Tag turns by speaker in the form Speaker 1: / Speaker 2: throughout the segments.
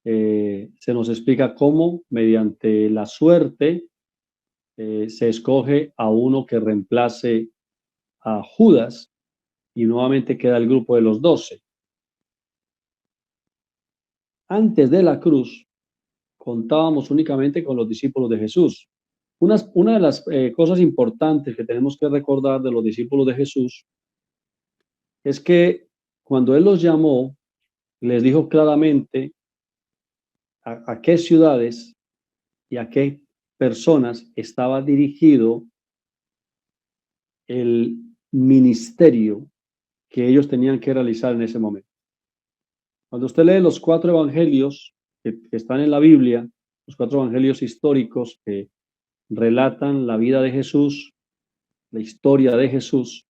Speaker 1: se nos explica cómo mediante la suerte se escoge a uno que reemplace a Judas y nuevamente queda el grupo de los 12. Antes de la cruz contábamos únicamente con los discípulos de Jesús. Una de las cosas importantes que tenemos que recordar de los discípulos de Jesús es que cuando Él los llamó, les dijo claramente a qué ciudades y a qué personas estaba dirigido el ministerio que ellos tenían que realizar en ese momento. Cuando usted lee los 4 evangelios que están en la Biblia, los 4 evangelios históricos que relatan la vida de Jesús, la historia de Jesús,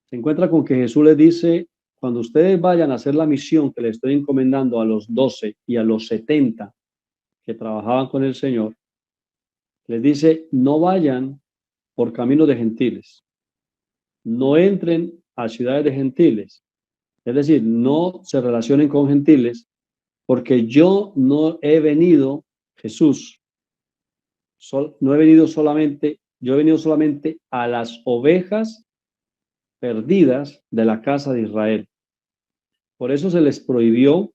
Speaker 1: se encuentra con que Jesús les dice: cuando ustedes vayan a hacer la misión que les estoy encomendando a los 12 y a los 70 que trabajaban con el Señor, les dice: no vayan por caminos de gentiles, no entren a ciudades de gentiles, es decir, no se relacionen con gentiles, porque yo no he venido, Jesús, no he venido solamente, yo he venido solamente a las ovejas perdidas de la casa de Israel. Por eso se les prohibió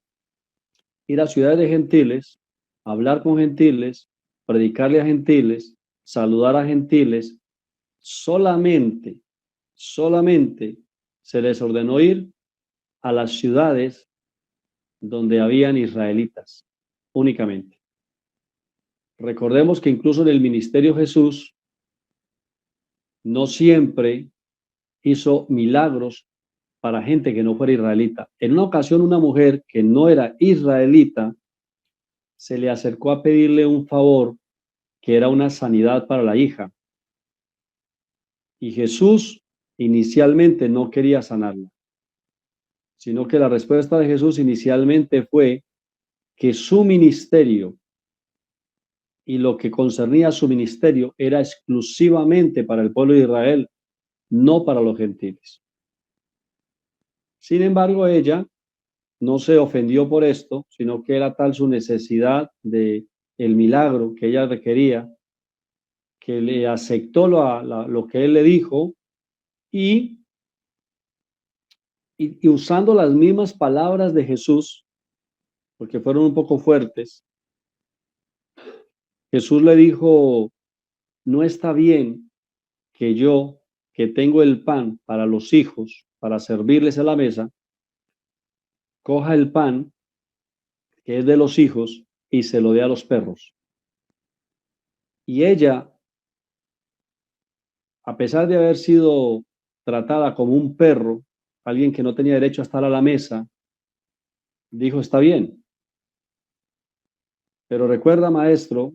Speaker 1: ir a ciudades de gentiles, hablar con gentiles, predicarle a gentiles, saludar a gentiles. Solamente se les ordenó ir a las ciudades donde habían israelitas, únicamente. Recordemos que incluso en el ministerio Jesús no siempre hizo milagros para gente que no fuera israelita. En una ocasión, una mujer que no era israelita se le acercó a pedirle un favor, que era una sanidad para la hija. Y Jesús inicialmente no quería sanarla, sino que la respuesta de Jesús inicialmente fue que su ministerio y lo que concernía a su ministerio era exclusivamente para el pueblo de Israel, no para los gentiles. Sin embargo, ella no se ofendió por esto, sino que era tal su necesidad de el milagro que ella requería, que le aceptó lo que él le dijo y usando las mismas palabras de Jesús, porque fueron un poco fuertes, Jesús le dijo: no está bien que yo, que tengo el pan para los hijos, para servirles a la mesa, coja el pan que es de los hijos y se lo dé a los perros. Y ella, a pesar de haber sido tratada como un perro, alguien que no tenía derecho a estar a la mesa, dijo: está bien. Pero recuerda, maestro,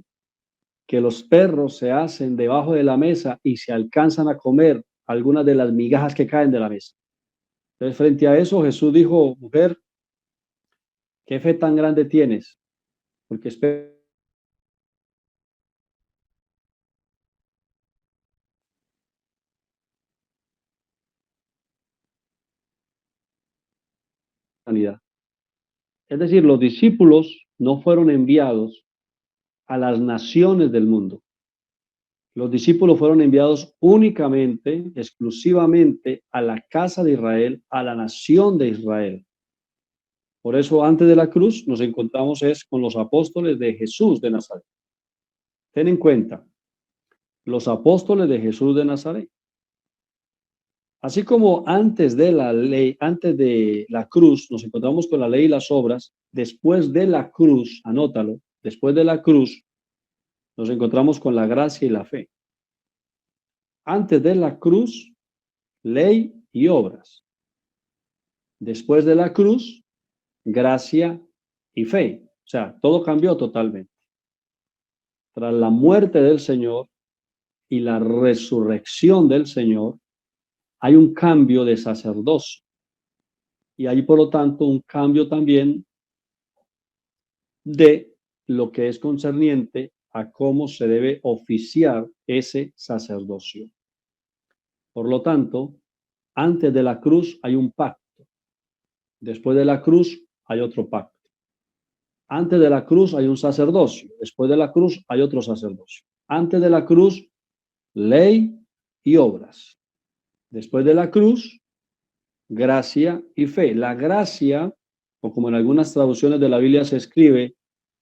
Speaker 1: que los perros se hacen debajo de la mesa y se alcanzan a comer algunas de las migajas que caen de la mesa. Entonces, frente a eso, Jesús dijo: mujer, ¿qué fe tan grande tienes? Porque espera. Es decir, los discípulos no fueron enviados a las naciones del mundo. Los discípulos fueron enviados únicamente, exclusivamente a la casa de Israel, a la nación de Israel. Por eso, antes de la cruz, nos encontramos con los apóstoles de Jesús de Nazaret. Ten en cuenta, los apóstoles de Jesús de Nazaret. Así como antes de la ley, antes de la cruz, nos encontramos con la ley y las obras, después de la cruz, anótalo, después de la cruz, nos encontramos con la gracia y la fe. Antes de la cruz, ley y obras. Después de la cruz, gracia y fe. O sea, todo cambió totalmente. Tras la muerte del Señor y la resurrección del Señor, hay un cambio de sacerdocio. Y hay, por lo tanto, un cambio también de lo que es concerniente a cómo se debe oficiar ese sacerdocio. Por lo tanto, antes de la cruz hay un pacto. Después de la cruz hay otro pacto. Antes de la cruz hay un sacerdocio, después de la cruz hay otro sacerdocio. Antes de la cruz, ley y obras. Después de la cruz, gracia y fe. La gracia, o como en algunas traducciones de la Biblia se escribe,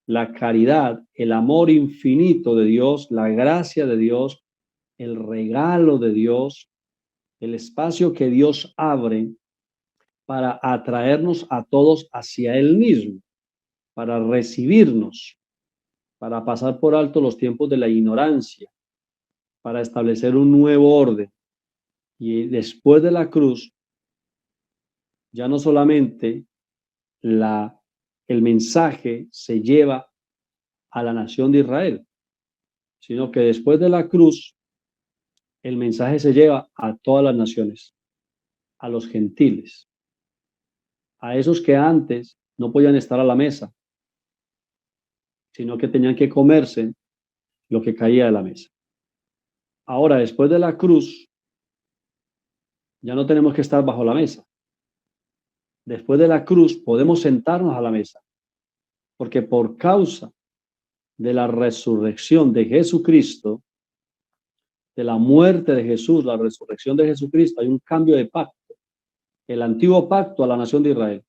Speaker 1: la caridad, el amor infinito de Dios, la gracia de Dios, el regalo de Dios, el espacio que Dios abre para atraernos a todos hacia Él mismo, para recibirnos, para pasar por alto los tiempos de la ignorancia, para establecer un nuevo orden. Y después de la cruz, ya no solamente el mensaje se lleva a la nación de Israel, sino que después de la cruz, el mensaje se lleva a todas las naciones, a los gentiles, a esos que antes no podían estar a la mesa, sino que tenían que comerse lo que caía de la mesa. Ahora, después de la cruz, ya no tenemos que estar bajo la mesa. Después de la cruz podemos sentarnos a la mesa, porque por causa de la resurrección de Jesucristo, de la muerte de Jesús, la resurrección de Jesucristo, hay un cambio de pacto. El antiguo pacto a la nación de Israel,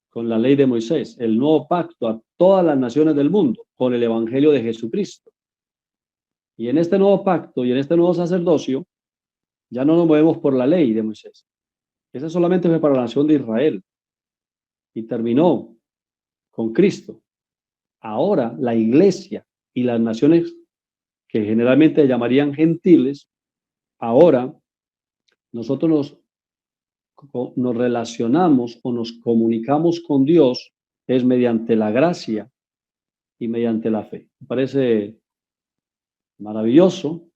Speaker 1: con la ley de Moisés, el nuevo pacto a todas las naciones del mundo, con el evangelio de Jesucristo. Y en este nuevo pacto y en este nuevo sacerdocio, ya no nos movemos por la ley de Moisés. Esa solamente fue para la nación de Israel y terminó con Cristo. Ahora la iglesia y las naciones que generalmente llamarían gentiles, ahora nosotros nos relacionamos o nos comunicamos con Dios es mediante la gracia y mediante la fe. Me parece maravilloso,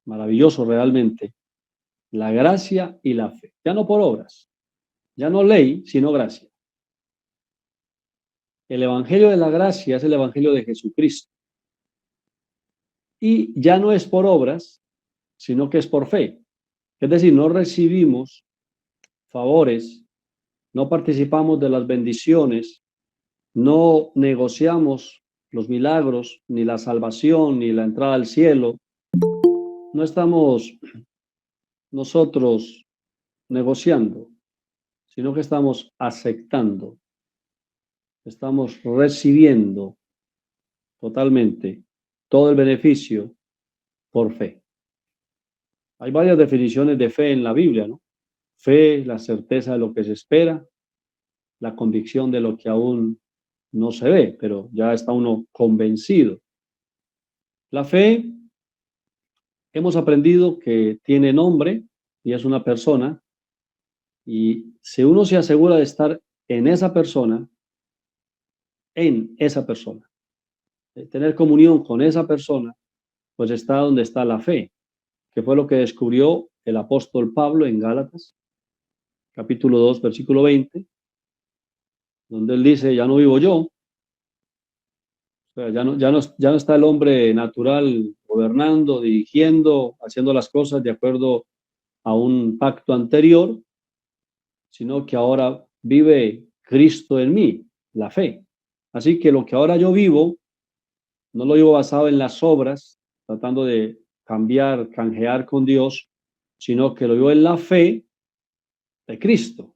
Speaker 1: maravilloso realmente, la gracia y la fe. Ya no por obras, ya no ley, sino gracia. El evangelio de la gracia es el evangelio de Jesucristo. Y ya no es por obras, sino que es por fe. Es decir, no recibimos favores, no participamos de las bendiciones, no negociamos los milagros, ni la salvación, ni la entrada al cielo. No estamos nosotros negociando, sino que estamos aceptando, estamos recibiendo totalmente todo el beneficio por fe. Hay varias definiciones de fe en la Biblia, ¿no? Fe, la certeza de lo que se espera, la convicción de lo que aún no se ve, pero ya está uno convencido. La fe, hemos aprendido que tiene nombre y es una persona, y si uno se asegura de estar en esa persona, de tener comunión con esa persona, pues está donde está la fe, que fue lo que descubrió el apóstol Pablo en Gálatas, capítulo 2, versículo 20, donde él dice, ya no vivo yo, o sea, ya no está el hombre natural gobernando, dirigiendo, haciendo las cosas de acuerdo a un pacto anterior, sino que ahora vive Cristo en mí, la fe. Así que lo que ahora yo vivo, no lo vivo basado en las obras, tratando de cambiar, canjear con Dios, sino que lo vivo en la fe de Cristo.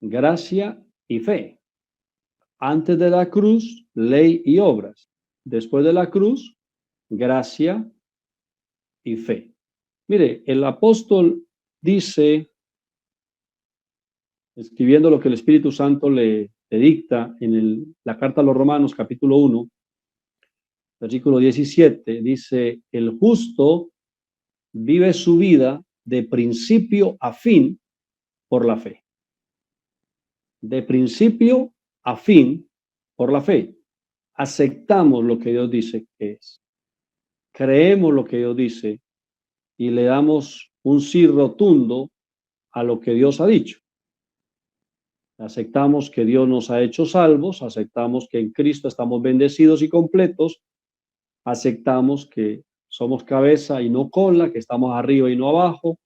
Speaker 1: Gracia y fe. Antes de la cruz, ley y obras. Después de la cruz, gracia y fe. Mire, el apóstol dice, escribiendo lo que el Espíritu Santo le dicta en la carta a los Romanos, capítulo 1, versículo 17, dice, el justo vive su vida de principio a fin por la fe. De principio a fin por la fe. Aceptamos lo que Dios dice que es. Creemos lo que Dios dice y le damos un sí rotundo a lo que Dios ha dicho. Aceptamos que Dios nos ha hecho salvos, aceptamos que en Cristo estamos bendecidos y completos, aceptamos que somos cabeza y no cola, que estamos arriba y no abajo,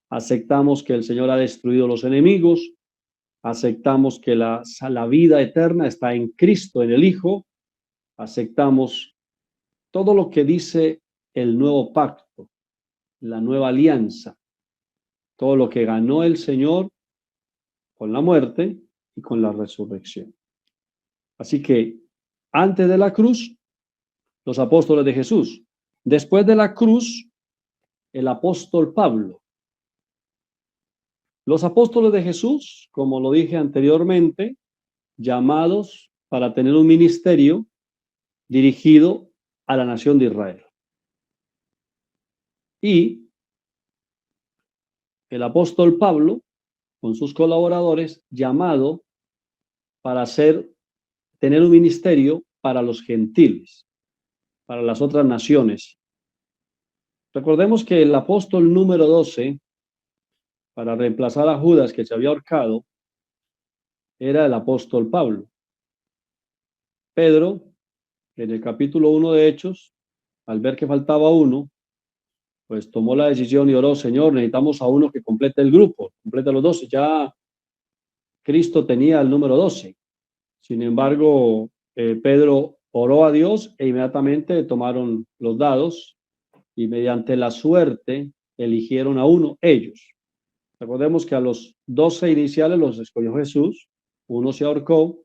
Speaker 1: aceptamos que el Señor ha destruido los enemigos, aceptamos que la vida eterna está en Cristo, en el Hijo, aceptamos todo lo que dice el nuevo pacto, la nueva alianza, todo lo que ganó el Señor con la muerte y con la resurrección. Así que antes de la cruz, los apóstoles de Jesús. Después de la cruz, el apóstol Pablo. Los apóstoles de Jesús, como lo dije anteriormente, llamados para tener un ministerio dirigido a la nación de Israel. Y el apóstol Pablo, con sus colaboradores, llamado para tener un ministerio para los gentiles, para las otras naciones. Recordemos que el apóstol número 12, para reemplazar a Judas que se había ahorcado, era el apóstol Pablo. Pedro, en el capítulo 1 de Hechos, al ver que faltaba uno, pues tomó la decisión y oró: Señor, necesitamos a uno que complete el grupo, complete los 12. Ya Cristo tenía el número 12. Sin embargo, Pedro oró a Dios e inmediatamente tomaron los dados y mediante la suerte eligieron a uno, ellos. Recordemos que a los 12 iniciales los escogió Jesús, uno se ahorcó,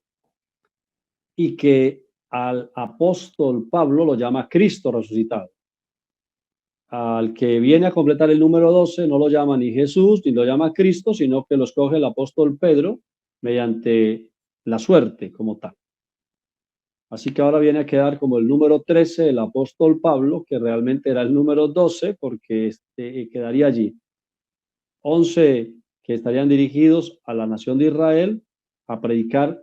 Speaker 1: y que al apóstol Pablo lo llama Cristo resucitado. Al que viene a completar el número 12 no lo llama ni Jesús ni lo llama Cristo, sino que lo escoge el apóstol Pedro mediante la suerte como tal. Así que ahora viene a quedar como el número 13 el apóstol Pablo, que realmente era el número 12 porque quedaría allí. 11 que estarían dirigidos a la nación de Israel a predicar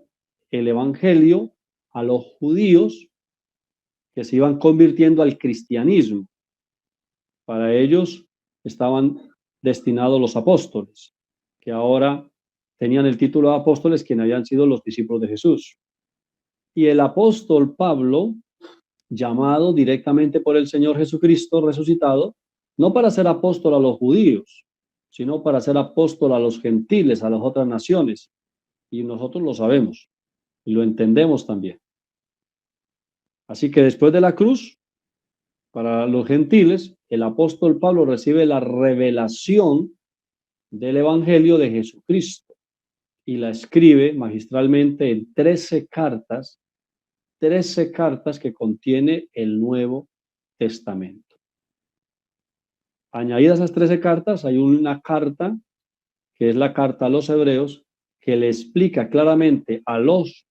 Speaker 1: el evangelio a los judíos que se iban convirtiendo al cristianismo. Para ellos estaban destinados los apóstoles, que ahora tenían el título de apóstoles, quienes habían sido los discípulos de Jesús. Y el apóstol Pablo, llamado directamente por el Señor Jesucristo resucitado, no para ser apóstol a los judíos, sino para ser apóstol a los gentiles, a las otras naciones. Y nosotros lo sabemos y lo entendemos también. Así que después de la cruz, para los gentiles, el apóstol Pablo recibe la revelación del Evangelio de Jesucristo y la escribe magistralmente en 13 cartas que contiene el Nuevo Testamento. Añadidas a esas 13 cartas, hay una carta que es la carta a los hebreos, que le explica claramente a los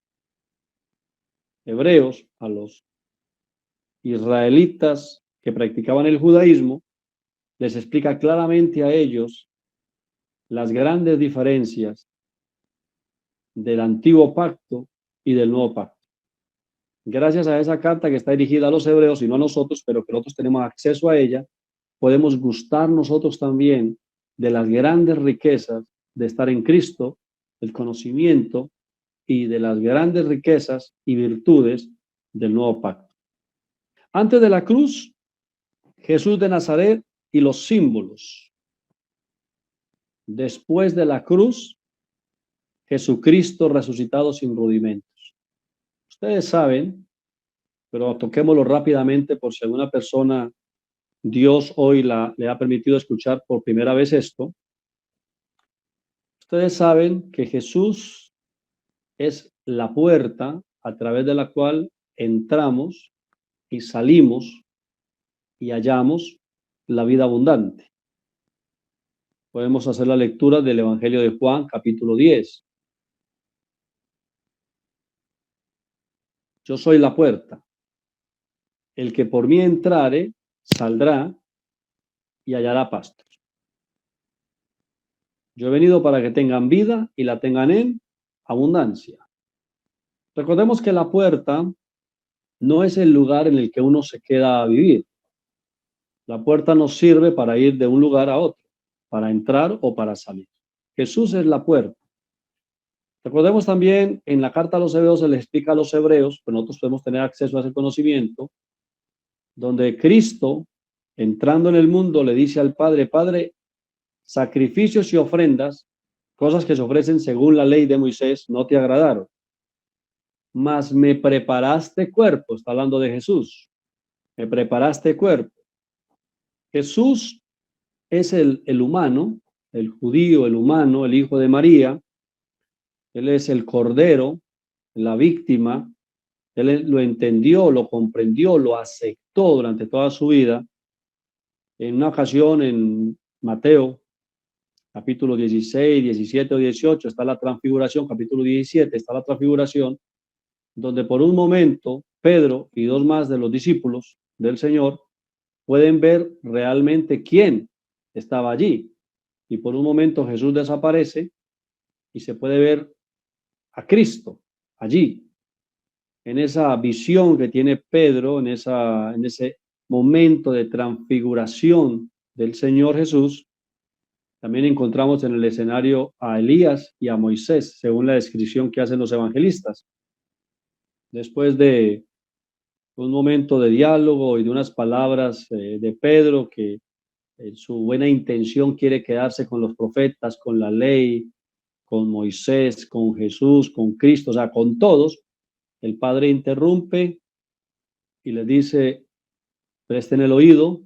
Speaker 1: hebreos, a los israelitas que practicaban el judaísmo, les explica claramente a ellos las grandes diferencias del antiguo pacto y del nuevo pacto. Gracias a esa carta que está dirigida a los hebreos y no a nosotros, pero que nosotros tenemos acceso a ella, podemos gustar nosotros también de las grandes riquezas de estar en Cristo, el conocimiento y de las grandes riquezas y virtudes del nuevo pacto. Antes de la cruz, Jesús de Nazaret y los símbolos. Después de la cruz, Jesucristo resucitado sin rudimentos. Ustedes saben, pero toquémoslo rápidamente por si alguna persona Dios hoy le ha permitido escuchar por primera vez esto. Ustedes saben que Jesús es la puerta a través de la cual entramos y salimos y hallamos la vida abundante. Podemos hacer la lectura del Evangelio de Juan, capítulo 10. Yo soy la puerta. El que por mí entrare, saldrá y hallará pastos. Yo he venido para que tengan vida y la tengan en abundancia. Recordemos que la puerta no es el lugar en el que uno se queda a vivir. La puerta nos sirve para ir de un lugar a otro, para entrar o para salir. Jesús es la puerta. Recordemos también en la carta a los hebreos se les explica a los hebreos, pero nosotros podemos tener acceso a ese conocimiento, donde Cristo, entrando en el mundo, le dice al Padre: Padre, sacrificios y ofrendas cosas que se ofrecen según la ley de Moisés no te agradaron, mas me preparaste cuerpo, está hablando de Jesús, me preparaste cuerpo. Jesús es el humano, el judío, el humano, el hijo de María. Él es el cordero, la víctima. Él lo entendió, lo comprendió, lo aceptó durante toda su vida. En una ocasión en Mateo, capítulo 16, 17 o 18, está la transfiguración, capítulo 17, está la transfiguración, donde por un momento Pedro y dos más de los discípulos del Señor pueden ver realmente quién estaba allí. Y por un momento Jesús desaparece y se puede ver a Cristo allí, en esa visión que tiene Pedro, en ese momento de transfiguración del Señor Jesús. También encontramos en el escenario a Elías y a Moisés, según la descripción que hacen los evangelistas. Después de un momento de diálogo y de unas palabras de Pedro, que en su buena intención quiere quedarse con los profetas, con la ley, con Moisés, con Jesús, con Cristo, o sea, con todos, el Padre interrumpe y le dice: presten el oído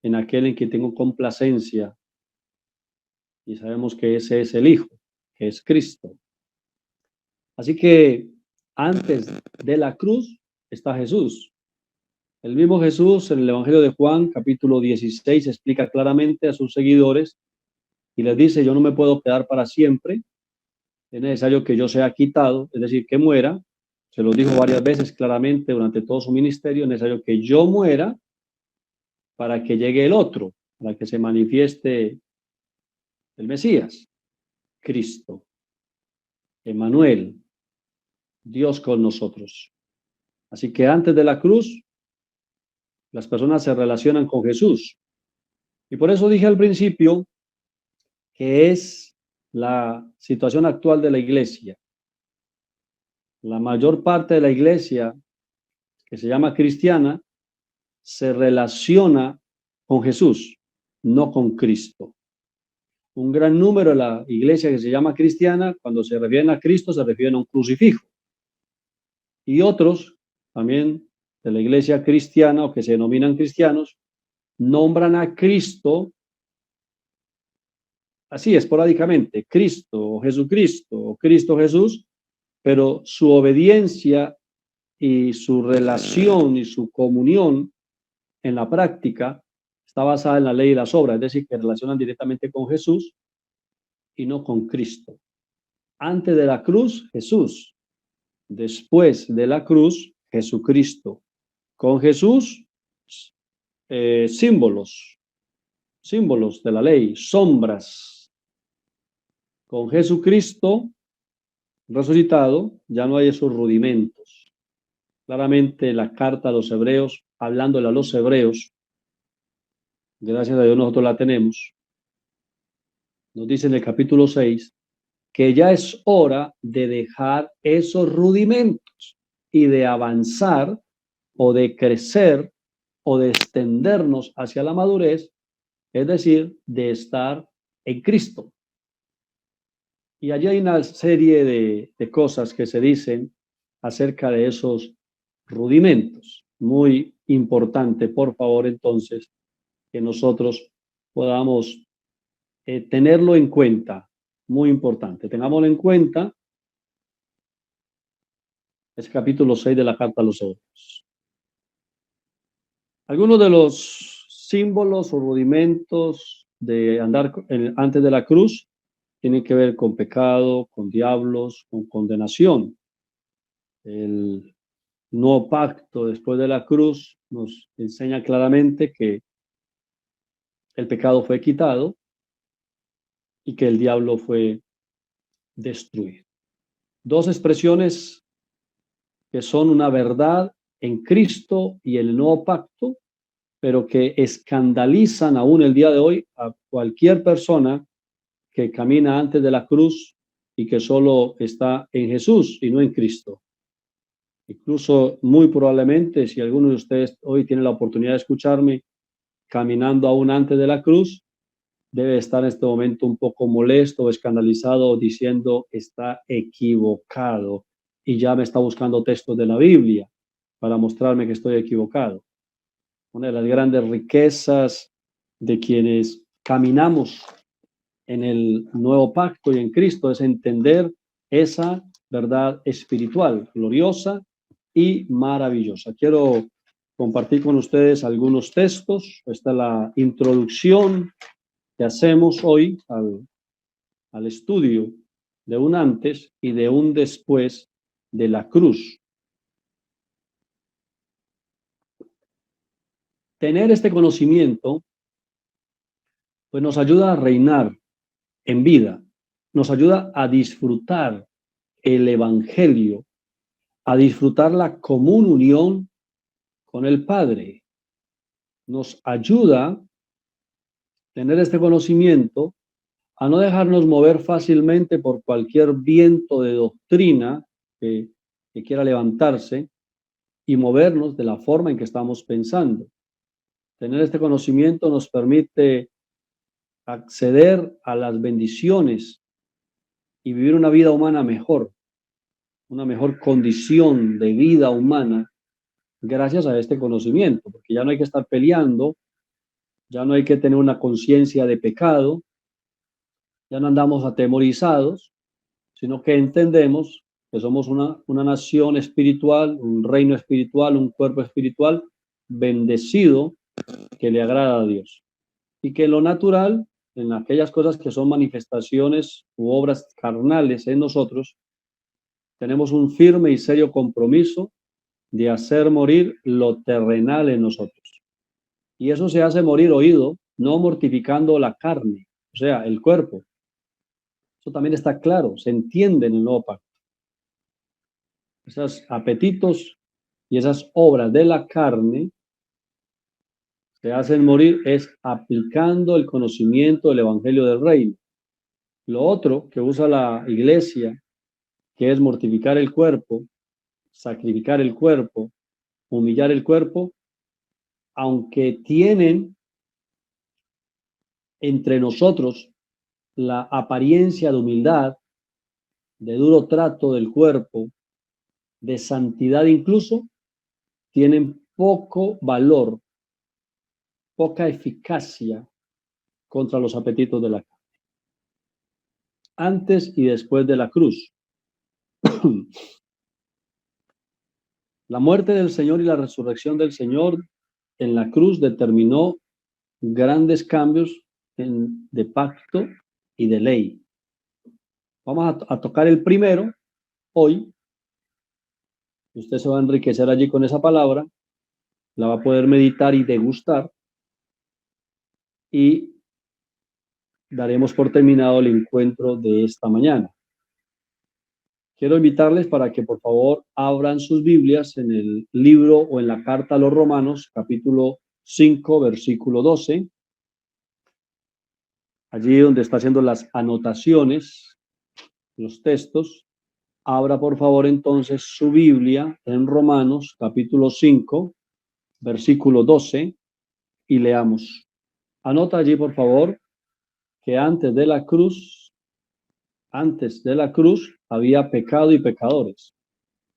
Speaker 1: en aquel en que tengo complacencia. Y sabemos que ese es el Hijo, que es Cristo. Así que antes de la cruz está Jesús. El mismo Jesús en el Evangelio de Juan, capítulo 16, explica claramente a sus seguidores y les dice: yo no me puedo quedar para siempre, es necesario que yo sea quitado, es decir, que muera. Se lo dijo varias veces claramente durante todo su ministerio: es necesario que yo muera para que llegue el otro, para que se manifieste el Mesías, Cristo, Emmanuel, Dios con nosotros. Así que antes de la cruz, las personas se relacionan con Jesús. Y por eso dije al principio que es la situación actual de la iglesia. La mayor parte de la iglesia, que se llama cristiana, se relaciona con Jesús, no con Cristo. Un gran número de la iglesia que se llama cristiana, cuando se refieren a Cristo, se refieren a un crucifijo. Y otros, también de la iglesia cristiana o que se denominan cristianos, nombran a Cristo así esporádicamente, Cristo o Jesucristo o Cristo Jesús, pero su obediencia y su relación y su comunión en la práctica está basada en la ley y las obras, es decir, que relacionan directamente con Jesús y no con Cristo. Antes de la cruz, Jesús. Después de la cruz, Jesucristo. Con Jesús, símbolos de la ley, sombras. Con Jesucristo resucitado, ya no hay esos rudimentos. Claramente la carta a los hebreos, hablándole a los hebreos, gracias a Dios nosotros la tenemos, nos dice en el capítulo 6 que ya es hora de dejar esos rudimentos y de avanzar o de crecer o de extendernos hacia la madurez, es decir, de estar en Cristo. Y allí hay una serie de cosas que se dicen acerca de esos rudimentos. Muy importante, por favor, entonces, que nosotros podamos tenerlo en cuenta. Muy importante, tengámoslo en cuenta. Es capítulo 6 de la carta a los hebreos. Algunos de los símbolos o rudimentos de andar antes de la cruz tienen que ver con pecado, con diablos, con condenación. El nuevo pacto después de la cruz nos enseña claramente que el pecado fue quitado y que el diablo fue destruido. Dos expresiones que son una verdad en Cristo y el nuevo pacto, pero que escandalizan aún el día de hoy a cualquier persona que camina antes de la cruz y que solo está en Jesús y no en Cristo. Incluso muy probablemente, si alguno de ustedes hoy tiene la oportunidad de escucharme caminando aún antes de la cruz, debe estar en este momento un poco molesto o escandalizado diciendo está equivocado y ya me está buscando textos de la Biblia para mostrarme que estoy equivocado. Una de las grandes riquezas de quienes caminamos en el nuevo pacto y en Cristo es entender esa verdad espiritual, gloriosa y maravillosa. Quiero compartir con ustedes algunos textos. Esta es la introducción que hacemos hoy al estudio de un antes y de un después de la cruz. Tener este conocimiento pues nos ayuda a reinar en vida, nos ayuda a disfrutar el evangelio, a disfrutar la común unión con el Padre. Nos ayuda tener este conocimiento a no dejarnos mover fácilmente por cualquier viento de doctrina que quiera levantarse y movernos de la forma en que estamos pensando. Tener este conocimiento nos permite acceder a las bendiciones y vivir una vida humana mejor, una mejor condición de vida humana gracias a este conocimiento, porque ya no hay que estar peleando, ya no hay que tener una conciencia de pecado, ya no andamos atemorizados, sino que entendemos que somos una nación espiritual, un reino espiritual, un cuerpo espiritual bendecido que le agrada a Dios. Y que lo natural, en aquellas cosas que son manifestaciones u obras carnales en nosotros, tenemos un firme y serio compromiso de hacer morir lo terrenal en nosotros. Y eso se hace morir oído, no mortificando la carne, o sea, el cuerpo. Eso también está claro, se entiende en el nuevo pacto. Esos apetitos y esas obras de la carne se hacen morir es aplicando el conocimiento del Evangelio del Reino. Lo otro que usa la iglesia, que es mortificar el cuerpo, sacrificar el cuerpo, humillar el cuerpo, aunque tienen entre nosotros la apariencia de humildad, de duro trato del cuerpo, de santidad incluso, tienen poco valor, poca eficacia contra los apetitos de la carne. Antes y después de la cruz. La muerte del Señor y la resurrección del Señor en la cruz determinó grandes cambios de pacto y de ley. Vamos a tocar el primero hoy. Usted se va a enriquecer allí con esa palabra, la va a poder meditar y degustar y daremos por terminado el encuentro de esta mañana. Quiero invitarles para que por favor abran sus Biblias en el libro o en la carta a los Romanos, capítulo 5, versículo 12. Allí donde está haciendo las anotaciones, los textos, abra por favor entonces su Biblia en Romanos, capítulo 5, versículo 12, y leamos. Anota allí por favor que antes de la cruz había pecado y pecadores.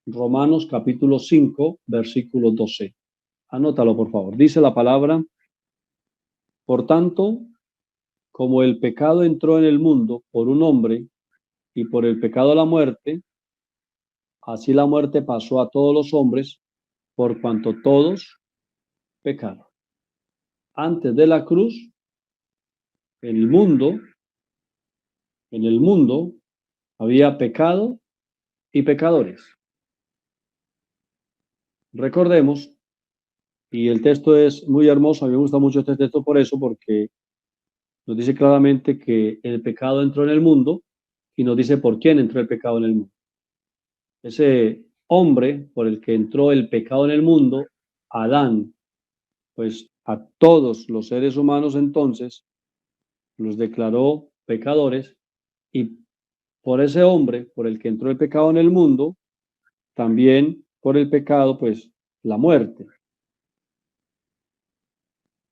Speaker 1: Romanos capítulo 5, versículo 12. Anótalo, por favor. Dice la palabra: por tanto, como el pecado entró en el mundo por un hombre, y por el pecado la muerte, así la muerte pasó a todos los hombres, por cuanto todos pecaron. Antes de la cruz, en el mundo había pecado y pecadores. Recordemos, y el texto es muy hermoso, a mí me gusta mucho este texto por eso, porque nos dice claramente que el pecado entró en el mundo y nos dice por quién entró el pecado en el mundo. Ese hombre por el que entró el pecado en el mundo, Adán, pues a todos los seres humanos entonces los declaró pecadores, y por ese hombre por el que entró el pecado en el mundo, también por el pecado, pues la muerte.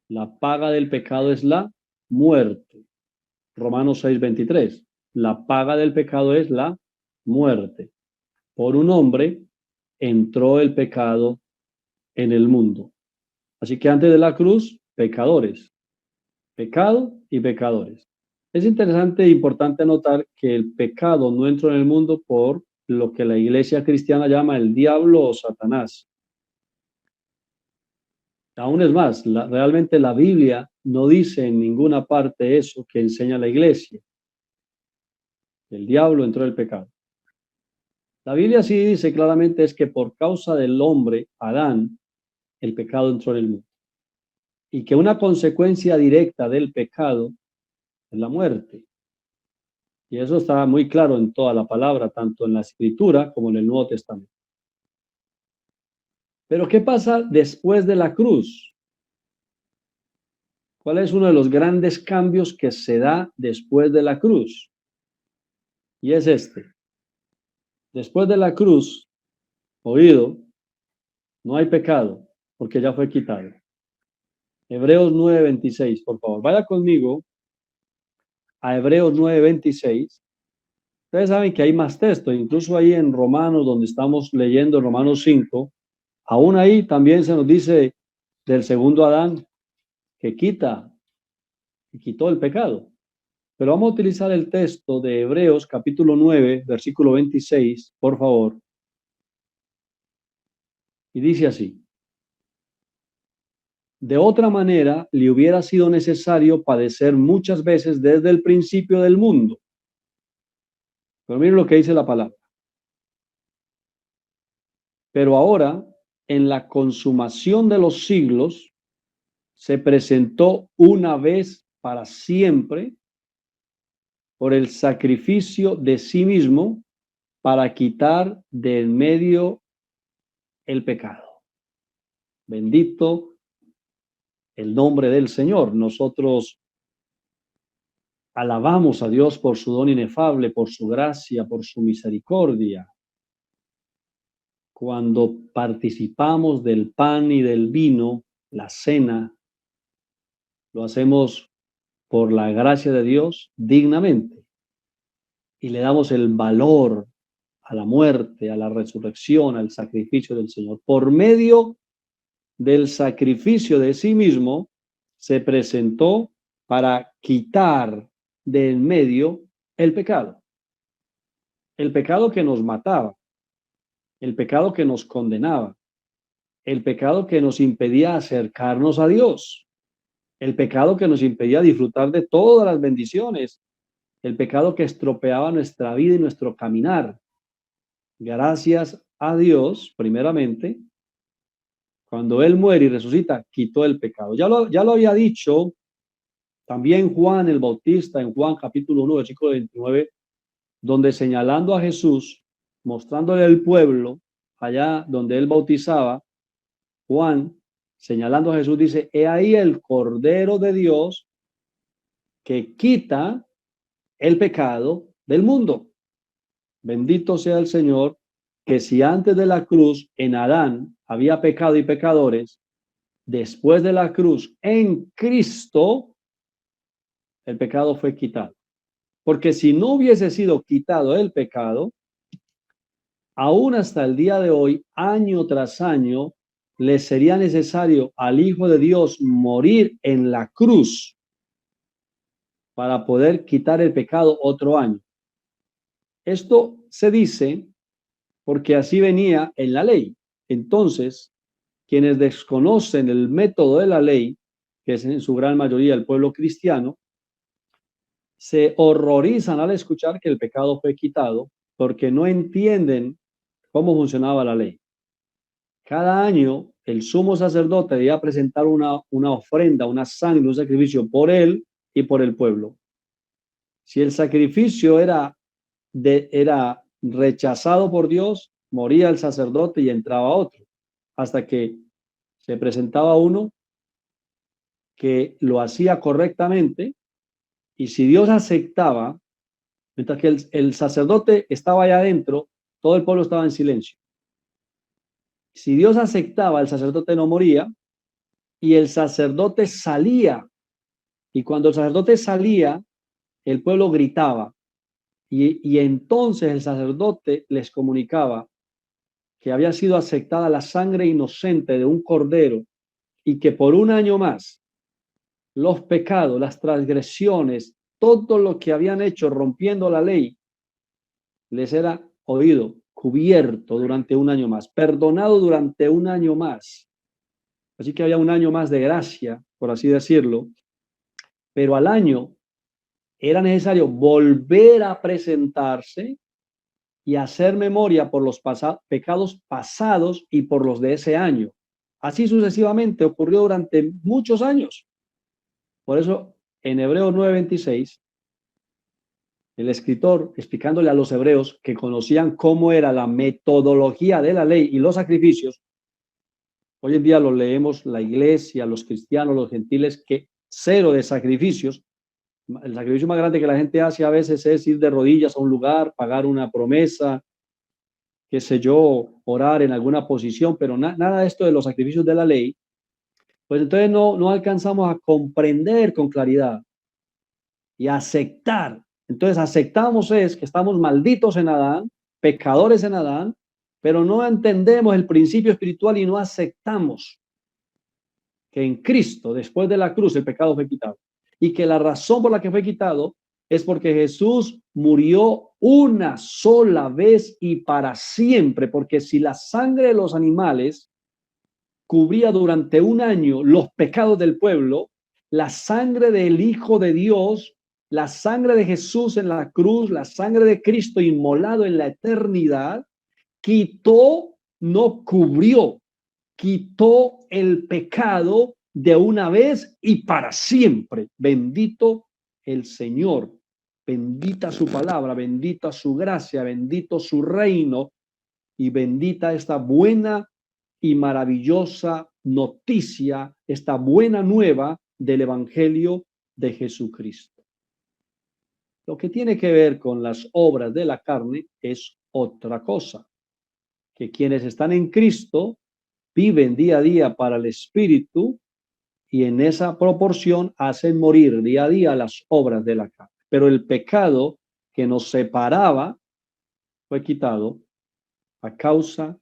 Speaker 1: La paga del pecado es la muerte. Romanos 6:23. La paga del pecado es la muerte. Por un hombre entró el pecado en el mundo. Así que antes de la cruz, pecadores, pecado y pecadores. Es interesante e importante notar que el pecado no entró en el mundo por lo que la iglesia cristiana llama el diablo o Satanás. Aún es más, realmente la Biblia no dice en ninguna parte eso que enseña la iglesia. El diablo entró en el pecado. La Biblia sí dice claramente es que por causa del hombre, Adán, el pecado entró en el mundo. Y que una consecuencia directa del pecado es la muerte. Y eso está muy claro en toda la palabra, tanto en la Escritura como en el Nuevo Testamento. Pero ¿qué pasa después de la cruz? ¿Cuál es uno de los grandes cambios que se da después de la cruz? Y es este. Después de la cruz, oído, no hay pecado, porque ya fue quitado. Hebreos 9:26, por favor. Vaya conmigo a Hebreos 9:26. Ustedes saben que hay más texto, incluso ahí en Romanos, donde estamos leyendo Romanos 5, aún ahí también se nos dice del segundo Adán que quitó el pecado. Pero vamos a utilizar el texto de Hebreos capítulo 9, versículo 26, por favor. Y dice así: de otra manera, le hubiera sido necesario padecer muchas veces desde el principio del mundo. Pero miren lo que dice la palabra. Pero ahora, en la consumación de los siglos, se presentó una vez para siempre por el sacrificio de sí mismo para quitar de en medio el pecado. Bendito el nombre del Señor. Nosotros alabamos a Dios por su don inefable, por su gracia, por su misericordia. Cuando participamos del pan y del vino, la cena, lo hacemos por la gracia de Dios dignamente y le damos el valor a la muerte, a la resurrección, al sacrificio del Señor. Por medio del sacrificio de sí mismo, se presentó para quitar de en medio el pecado que nos mataba, el pecado que nos condenaba, el pecado que nos impedía acercarnos a Dios, el pecado que nos impedía disfrutar de todas las bendiciones, el pecado que estropeaba nuestra vida y nuestro caminar. Gracias a Dios, primeramente, cuando Él muere y resucita, quitó el pecado. Ya lo había dicho también Juan el Bautista en Juan capítulo 1, versículo 29, donde señalando a Jesús, mostrándole al pueblo, allá donde Él bautizaba, Juan, señalando a Jesús, dice: he ahí el Cordero de Dios que quita el pecado del mundo. Bendito sea el Señor, que si antes de la cruz en Adán había pecado y pecadores, después de la cruz en Cristo el pecado fue quitado. Porque si no hubiese sido quitado el pecado, aún hasta el día de hoy, año tras año, le sería necesario al Hijo de Dios morir en la cruz para poder quitar el pecado otro año. Esto se dice porque así venía en la ley. Entonces, quienes desconocen el método de la ley, que es en su gran mayoría el pueblo cristiano, se horrorizan al escuchar que el pecado fue quitado porque no entienden cómo funcionaba la ley. Cada año el sumo sacerdote debía presentar una ofrenda, una sangre, un sacrificio por él y por el pueblo. Si el sacrificio era rechazado por Dios, moría el sacerdote y entraba otro, hasta que se presentaba uno que lo hacía correctamente, y si Dios aceptaba, mientras que el sacerdote estaba allá adentro, todo el pueblo estaba en silencio. Si Dios aceptaba, el sacerdote no moría y el sacerdote salía. Y cuando el sacerdote salía, el pueblo gritaba y entonces el sacerdote les comunicaba que había sido aceptada la sangre inocente de un cordero y que por un año más los pecados, las transgresiones, todo lo que habían hecho rompiendo la ley, les era oído, cubierto durante un año más, perdonado durante un año más. Así que había un año más de gracia, por así decirlo, pero al año era necesario volver a presentarse y hacer memoria por los pecados pasados y por los de ese año. Así sucesivamente ocurrió durante muchos años. Por eso, en Hebreos 9:26, el escritor, explicándole a los hebreos que conocían cómo era la metodología de la ley y los sacrificios, hoy en día lo leemos la iglesia, los cristianos, los gentiles, que cero de sacrificios. El sacrificio más grande que la gente hace a veces es ir de rodillas a un lugar, pagar una promesa, qué sé yo, orar en alguna posición, pero nada de esto de los sacrificios de la ley, pues entonces no alcanzamos a comprender con claridad y a aceptar. Entonces aceptamos es que estamos malditos en Adán, pecadores en Adán, pero no entendemos el principio espiritual y no aceptamos que en Cristo, después de la cruz, el pecado fue quitado. Y que la razón por la que fue quitado es porque Jesús murió una sola vez y para siempre, porque si la sangre de los animales cubría durante un año los pecados del pueblo, la sangre del Hijo de Dios, la sangre de Jesús en la cruz, la sangre de Cristo inmolado en la eternidad, quitó, no cubrió, quitó el pecado de una vez y para siempre. Bendito el Señor, bendita su palabra, bendita su gracia, bendito su reino y bendita esta buena y maravillosa noticia, esta buena nueva del Evangelio de Jesucristo. Lo que tiene que ver con las obras de la carne es otra cosa, que quienes están en Cristo viven día a día para el Espíritu y en esa proporción hacen morir día a día las obras de la carne. Pero el pecado que nos separaba fue quitado a causa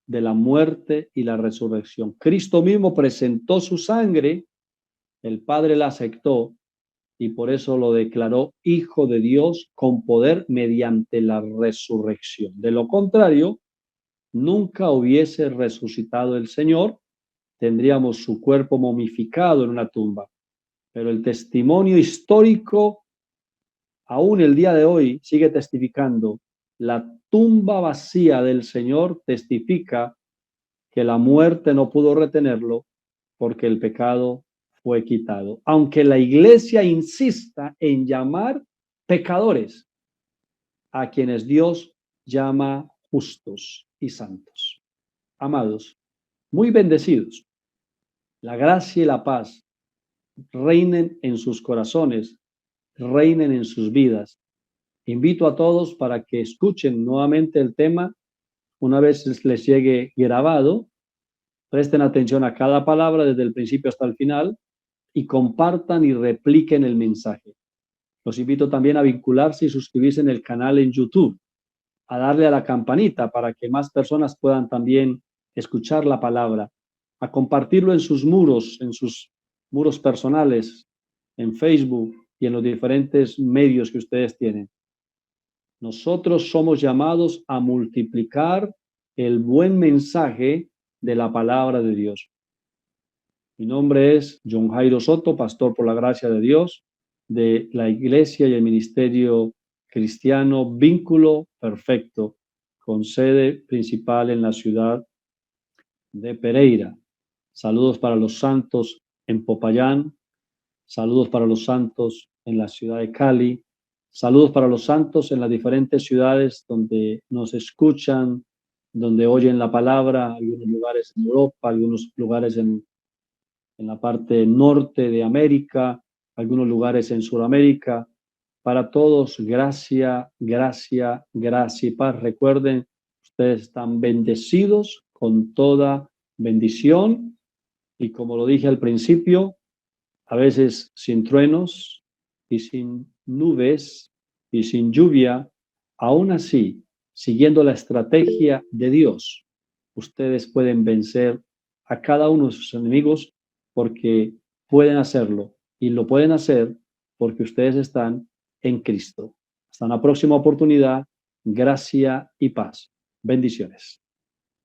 Speaker 1: de la muerte y la resurrección. Cristo mismo presentó su sangre, el Padre la aceptó y por eso lo declaró Hijo de Dios con poder mediante la resurrección. De lo contrario, nunca hubiese resucitado el Señor, tendríamos su cuerpo momificado en una tumba. Pero el testimonio histórico, aún el día de hoy, sigue testificando. La tumba vacía del Señor testifica que la muerte no pudo retenerlo porque el pecado fue quitado. Aunque la iglesia insista en llamar pecadores a quienes Dios llama justos y santos. Amados, muy bendecidos, la gracia y la paz reinen en sus corazones, reinen en sus vidas. Invito a todos para que escuchen nuevamente el tema una vez les llegue grabado. Presten atención a cada palabra desde el principio hasta el final y compartan y repliquen el mensaje. Los invito también a vincularse y suscribirse en el canal en YouTube, a darle a la campanita para que más personas puedan también escuchar la palabra, a compartirlo en sus muros personales, en Facebook y en los diferentes medios que ustedes tienen. Nosotros somos llamados a multiplicar el buen mensaje de la palabra de Dios. Mi nombre es John Jairo Soto, pastor por la gracia de Dios, de la Iglesia y el Ministerio Cristiano Vínculo Perfecto, con sede principal en la ciudad de Pereira. Saludos para los santos en Popayán, saludos para los santos en la ciudad de Cali, saludos para los santos en las diferentes ciudades donde nos escuchan, donde oyen la palabra, algunos lugares en Europa, algunos lugares en la parte norte de América, algunos lugares en Sudamérica. Para todos, gracia, gracia, gracia y paz. Recuerden, ustedes están bendecidos con toda bendición y como lo dije al principio, a veces sin truenos, y sin nubes y sin lluvia, aún así, siguiendo la estrategia de Dios, ustedes pueden vencer a cada uno de sus enemigos porque pueden hacerlo y lo pueden hacer porque ustedes están en Cristo. Hasta una próxima oportunidad. Gracia y paz. Bendiciones.